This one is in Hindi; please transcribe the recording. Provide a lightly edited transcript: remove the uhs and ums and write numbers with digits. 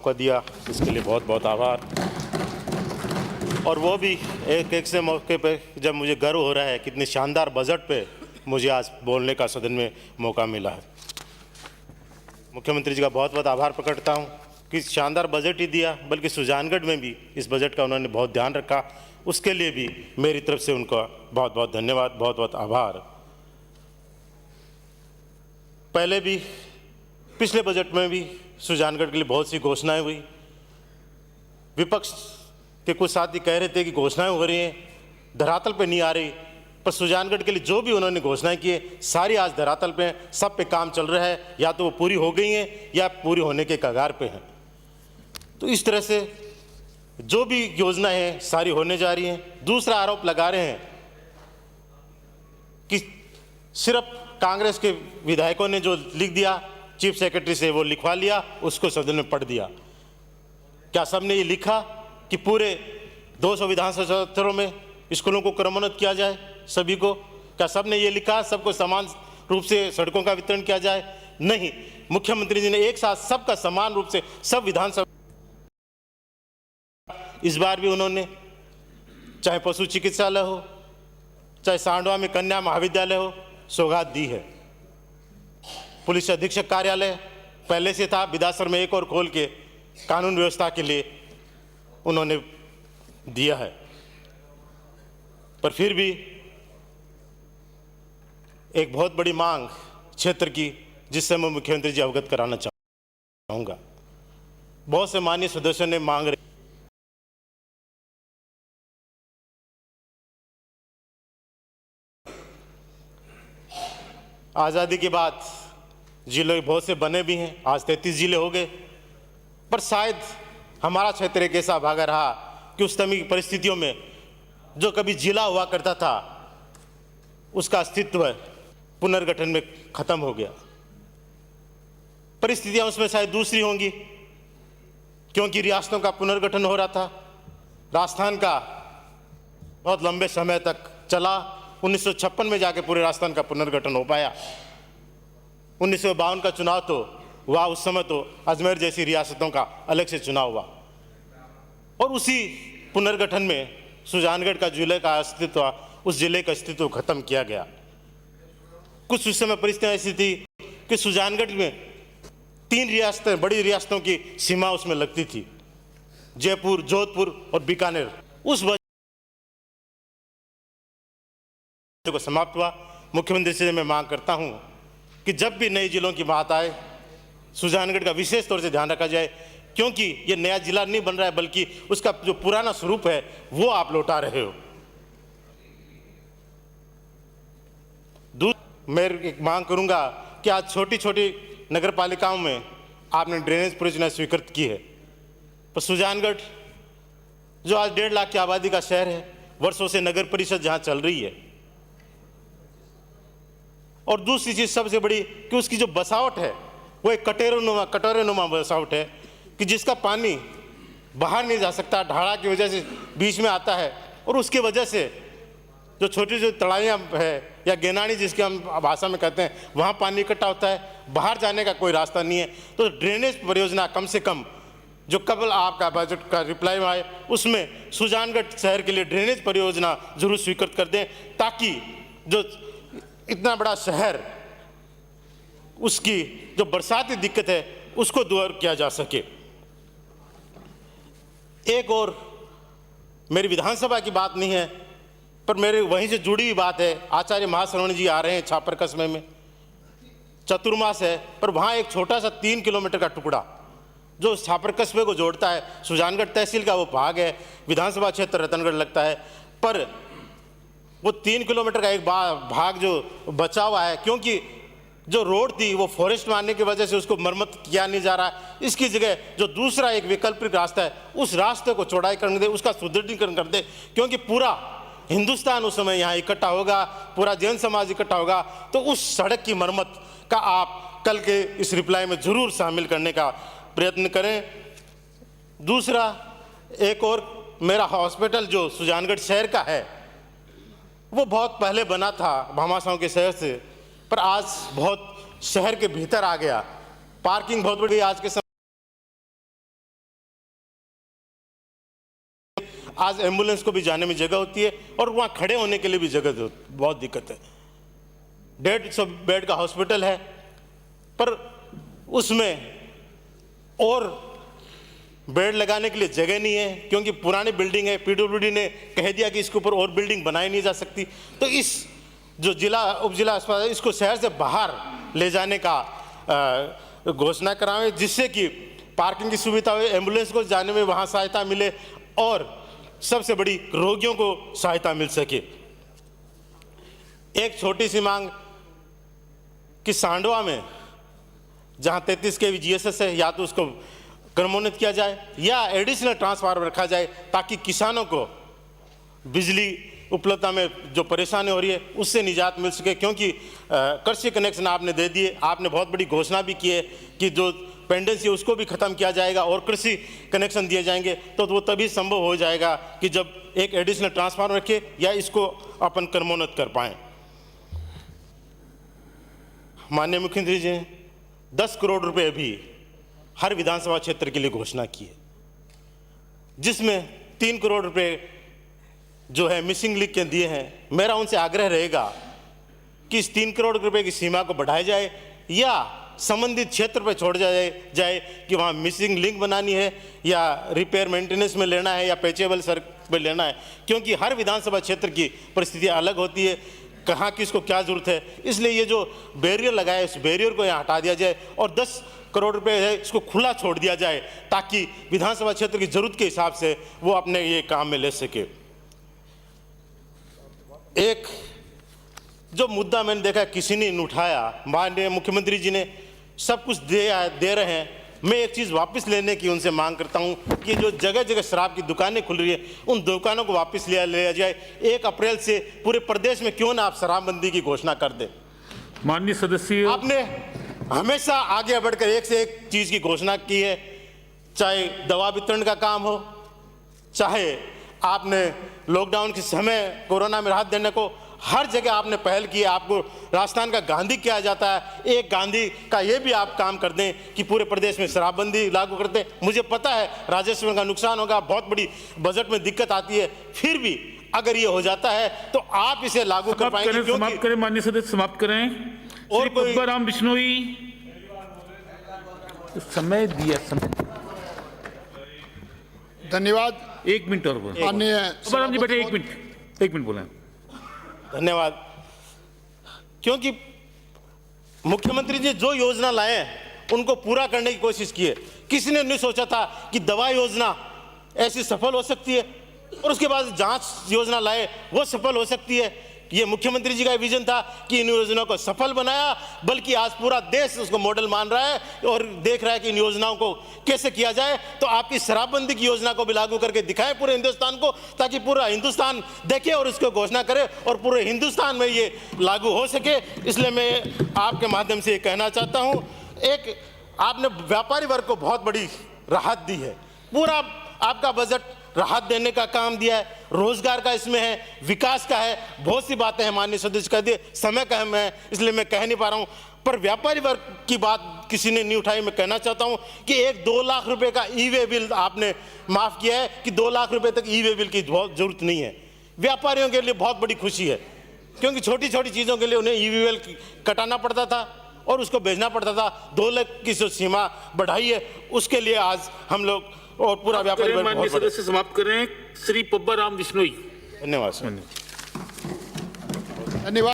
को दिया, इसके लिए बहुत बहुत आभार। और वो भी एक एक से मौके पे जब मुझे गर्व हो रहा है कितने शानदार बजट पे मुझे आज बोलने का सदन में मौका मिला है। मुख्यमंत्री जी का बहुत बहुत आभार प्रकटता हूँ कि शानदार बजट ही दिया, बल्कि सुजानगढ़ में भी इस बजट का उन्होंने बहुत ध्यान रखा। उसके लिए भी मेरी तरफ से उनका बहुत बहुत धन्यवाद, बहुत बहुत आभार। पहले भी पिछले बजट में भी सुजानगढ़ के लिए बहुत सी घोषणाएं हुई। विपक्ष के कुछ साथी कह रहे थे कि घोषणाएं हो रही हैं, धरातल पे नहीं आ रही, पर सुजानगढ़ के लिए जो भी उन्होंने घोषणाएं की है सारी आज धरातल पे, सब पे काम चल रहा है, या तो वो पूरी हो गई हैं या पूरी होने के कगार पे हैं। तो इस तरह से जो भी योजनाएं हैं सारी होने जा रही हैं। दूसरा आरोप लगा रहे हैं कि सिर्फ कांग्रेस के विधायकों ने जो लिख दिया चीफ सेक्रेटरी से, वो लिखवा लिया, उसको सदन में पढ़ दिया। क्या सबने ये लिखा कि पूरे 200 विधानसभा क्षेत्रों में स्कूलों को क्रमोन्नत किया जाए सभी को? क्या सबने ये लिखा सबको समान रूप से सड़कों का वितरण किया जाए? नहीं, मुख्यमंत्री जी ने एक साथ सबका समान रूप से सब विधानसभा, इस बार भी उन्होंने चाहे पशु चिकित्सालय हो, चाहे सांडवा में कन्या महाविद्यालय हो, सौगात दी है। पुलिस अधीक्षक कार्यालय पहले से था, बिदासर में एक और खोल के कानून व्यवस्था के लिए उन्होंने दिया है। पर फिर भी एक बहुत बड़ी मांग क्षेत्र की, जिससे मैं मुख्यमंत्री जी अवगत कराना चाहूंगा। बहुत से माननीय सदस्यों ने मांग रही, आज़ादी के बाद जिले बहुत से बने भी हैं, आज 33 जिले हो गए, पर शायद हमारा क्षेत्र एक ऐसा भागा रहा कि उस समय की परिस्थितियों में जो कभी जिला हुआ करता था उसका अस्तित्व पुनर्गठन में खत्म हो गया। परिस्थितियां उसमें शायद दूसरी होंगी, क्योंकि रियासतों का पुनर्गठन हो रहा था। राजस्थान का बहुत लंबे समय तक चला, 1956 में जाके पूरे राजस्थान का पुनर्गठन हो पाया। 1952 का चुनाव तो हुआ, उस समय तो अजमेर जैसी रियासतों का अलग से चुनाव हुआ, और उसी पुनर्गठन में सुजानगढ़ का जिले का अस्तित्व, उस जिले का अस्तित्व खत्म किया गया। कुछ उस समय परिस्थितियां ऐसी थी कि सुजानगढ़ में 3 रियासतें, बड़ी रियासतों की सीमा उसमें लगती थी, जयपुर, जोधपुर और बीकानेर। उस वजह को समाप्त हुआ। मुख्यमंत्री से मैं मांग करता हूं कि जब भी नए जिलों की बात आए, सुजानगढ़ का विशेष तौर से ध्यान रखा जाए, क्योंकि ये नया जिला नहीं बन रहा है, बल्कि उसका जो पुराना स्वरूप है वो आप लौटा रहे हो। मैं एक मांग करूंगा कि आज छोटी छोटी नगर पालिकाओं में आपने ड्रेनेज परियोजना स्वीकृत की है, पर सुजानगढ़ जो आज 1.5 लाख की आबादी का शहर है, वर्षों से नगर परिषद जहां चल रही है, और दूसरी चीज सबसे बड़ी कि उसकी जो बसावट है वो एक कटोरेनुमा बसावट है कि जिसका पानी बाहर नहीं जा सकता, ढाड़ा की वजह से बीच में आता है, और उसकी वजह से जो छोटी छोटी तड़ाइयाँ है या गेनानी जिसके हम भाषा में कहते हैं, वहाँ पानी इकट्ठा होता है, बाहर जाने का कोई रास्ता नहीं है। तो ड्रेनेज परियोजना कम से कम जो कल आपका बजट का रिप्लाई में आए उसमें सुजानगढ़ शहर के लिए ड्रेनेज परियोजना जरूर स्वीकृत कर दें, ताकि जो इतना बड़ा शहर, उसकी जो बरसाती दिक्कत है उसको दूर किया जा सके। एक और मेरी विधानसभा की बात नहीं है, पर मेरे वहीं से जुड़ी हुई बात है। आचार्य महाश्रवण जी आ रहे हैं छापर कस्बे में, चतुर्मास है, पर वहाँ एक छोटा सा 3 किलोमीटर का टुकड़ा जो छापर कस्बे को जोड़ता है, सुजानगढ़ तहसील का वो भाग है, विधानसभा क्षेत्र रतनगढ़ लगता है, पर वो 3 किलोमीटर का एक भाग जो बचा हुआ है, क्योंकि जो रोड थी वो फॉरेस्ट मारने की वजह से उसको मरम्मत किया नहीं जा रहा। इसकी जगह जो दूसरा एक वैकल्पिक रास्ता है, उस रास्ते को चौड़ाई कर दे, उसका सुदृढ़ीकरण कर दे, क्योंकि पूरा हिंदुस्तान उस समय यहाँ इकट्ठा होगा, पूरा जैन समाज इकट्ठा होगा। तो उस सड़क की मरम्मत का आप कल के इस रिप्लाई में जरूर शामिल करने का प्रयत्न करें। दूसरा, एक और मेरा हॉस्पिटल जो सुजानगढ़ शहर का है, वो बहुत पहले बना था भामाशाह के शहर से, पर आज बहुत शहर के भीतर आ गया। पार्किंग बहुत बड़ी आज के समय आज एम्बुलेंस को भी जाने में जगह होती है और वहाँ खड़े होने के लिए भी जगह बहुत दिक्कत है। 150 बेड का हॉस्पिटल है, पर उसमें और बेड लगाने के लिए जगह नहीं है, क्योंकि पुरानी बिल्डिंग है। पीडब्ल्यूडी ने कह दिया कि इसके ऊपर और बिल्डिंग बनाई नहीं जा सकती। तो इस जो जिला उप जिला अस्पताल है, इसको शहर से बाहर ले जाने का घोषणा कराएं, जिससे कि पार्किंग की सुविधा हो, एम्बुलेंस को जाने में वहाँ सहायता मिले और सबसे बड़ी रोगियों को सहायता मिल सके। एक छोटी सी मांग कि सांडवा में जहाँ 33 kV GSS है, या तो उसको क्रमोन्नत किया जाए या एडिशनल ट्रांसफार्मर रखा जाए, ताकि किसानों को बिजली उपलब्धता में जो परेशानी हो रही है उससे निजात मिल सके। क्योंकि कृषि कनेक्शन आपने दे दिए, आपने बहुत बड़ी घोषणा भी की है कि जो पेंडेंसी है उसको भी ख़त्म किया जाएगा और कृषि कनेक्शन दिए जाएंगे, तो वो तभी संभव हो जाएगा कि जब एक एडिशनल ट्रांसफार्मर रखे या इसको अपन क्रमोन्नत कर पाएँ। माननीय मुख्यमंत्री जी ने 10 करोड़ रुपए अभी हर विधानसभा क्षेत्र के लिए घोषणा की है, जिसमें 3 करोड़ रुपए जो है मिसिंग लिंक के दिए हैं। मेरा उनसे आग्रह रहेगा कि इस 3 करोड़ रुपए की सीमा को बढ़ाया जाए या संबंधित क्षेत्र पर छोड़ जाए कि वहाँ मिसिंग लिंक बनानी है या रिपेयर मेंटेनेंस में लेना है या पेचेबल सड़क पर लेना है, क्योंकि हर विधानसभा क्षेत्र की परिस्थितियाँ अलग होती है, कहाँ किसको क्या जरूरत है। इसलिए ये जो बैरियर लगा है, इस बैरियर को यहाँ हटा दिया जाए और 10 करोड़ रुपए है इसको खुला छोड़ दिया जाए, ताकि विधानसभा क्षेत्र की जरूरत के हिसाब से वो अपने ये काम में ले सके। एक जो मुद्दा मैंने देखा किसी ने नहीं उठाया, माननीय मुख्यमंत्री जी ने सब कुछ दे रहे हैं। मैं एक चीज़ वापस लेने की उनसे मांग करता हूं कि जो जगह जगह शराब की दुकानें खुल रही है, उन दुकानों को वापस लिया जाए। 1 अप्रैल से पूरे प्रदेश में क्यों ना आप शराबबंदी की घोषणा कर दें। माननीय सदस्य, आपने हमेशा आगे बढ़कर एक से एक चीज़ की घोषणा की है, चाहे दवा वितरण का काम हो, चाहे आपने लॉकडाउन के समय कोरोना में राहत देने को, हर जगह आपने पहल की है। आपको राजस्थान का गांधी किया जाता है, एक गांधी का ये भी आप काम कर दें कि पूरे प्रदेश में शराबबंदी लागू कर दें। मुझे पता है राजस्व का नुकसान होगा, बहुत बड़ी बजट में दिक्कत आती है, फिर भी अगर ये हो जाता है तो आप इसे लागू कर पाएंगे। समाप्त करें माननीय सदस्य, समाप्त करें। और पब्बा राम बिश्नोई, समय दिया, समय। धन्यवाद। 1 मिनट और माननीय पब्बा राम जी बैठे, 1 मिनट बोलें। धन्यवाद। क्योंकि मुख्यमंत्री जी जो योजना लाए हैं उनको पूरा करने की कोशिश की है। किसी ने नहीं सोचा था कि दवा योजना ऐसी सफल हो सकती है और उसके बाद जांच योजना लाए वो सफल हो सकती है। ये मुख्यमंत्री जी का विजन था कि इन योजनाओं को सफल बनाया, बल्कि आज पूरा देश उसको मॉडल मान रहा है और देख रहा है कि इन योजनाओं को कैसे किया जाए। तो आपकी शराबबंदी की योजना को भी लागू करके दिखाएं पूरे हिंदुस्तान को, ताकि पूरा हिंदुस्तान देखे और इसको घोषणा करे और पूरे हिंदुस्तान में ये लागू हो सके। इसलिए मैं आपके माध्यम से ये कहना चाहता हूँ, एक आपने व्यापारी वर्ग को बहुत बड़ी राहत दी है, पूरा आपका बजट राहत देने का काम दिया है, रोजगार का इसमें है, विकास का है, बहुत सी बातें हैं। माननीय सदस्य कह दिए, समय का है, इसलिए मैं कह नहीं पा रहा हूं, पर व्यापारी वर्ग की बात किसी ने नहीं उठाई। मैं कहना चाहता हूं कि एक 2 लाख रुपए का ई-वे बिल आपने माफ किया है कि 2 लाख रुपए तक ई-वे बिल की बहुत जरूरत नहीं है। व्यापारियों के लिए बहुत बड़ी खुशी है, क्योंकि छोटी छोटी चीज़ों के लिए उन्हें ई-वे बिल कटाना पड़ता था और उसको भेजना पड़ता था। 2 लाख की जो सीमा बढ़ाई है उसके लिए आज हम लोग और पूरा व्यापारी वर्ग। माननीय सदस्य समाप्त करें। श्री पब्बा राम बिश्नोई। धन्यवाद सर। धन्यवाद।